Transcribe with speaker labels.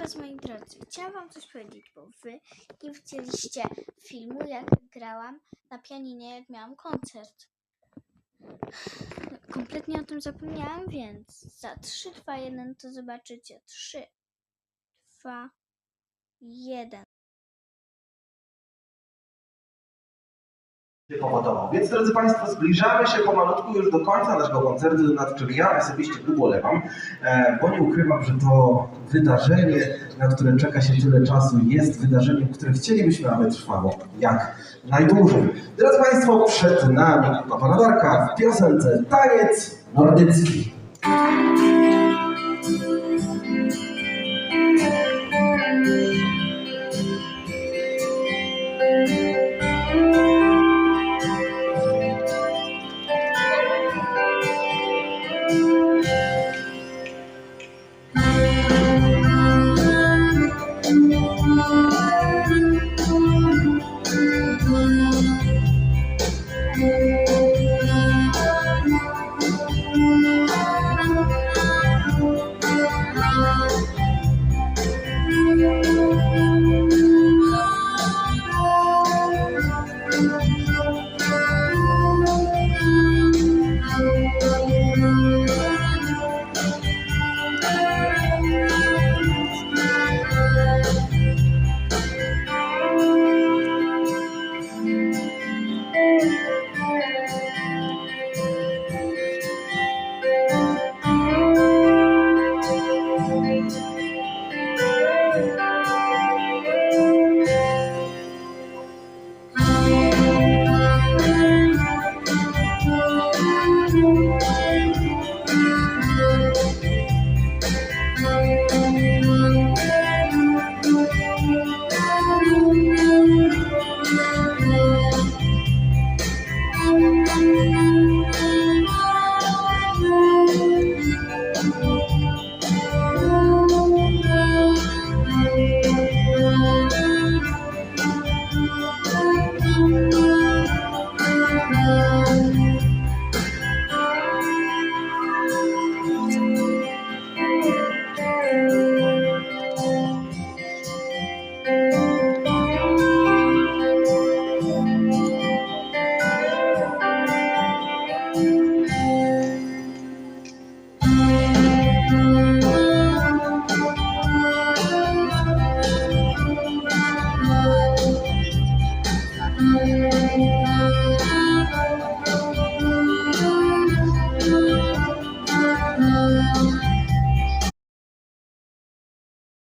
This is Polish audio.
Speaker 1: was, moi drodzy, chciałam wam coś powiedzieć, bo wy nie widzieliście filmu, jak grałam na pianinie, jak miałam koncert. Kompletnie o tym zapomniałam, więc za 3, 2, 1 to zobaczycie. 3, 2, 1.
Speaker 2: Powodował. Więc drodzy Państwo, zbliżamy się pomalutku już do końca naszego koncertu, nad czym ja osobiście ubolewam, bo nie ukrywam, że to wydarzenie, na które czeka się tyle czasu, jest wydarzeniem, które chcielibyśmy, aby trwało jak najdłużej. Drodzy Państwo, przed nami Papa Nadarka w piosence Taniec Nordycki.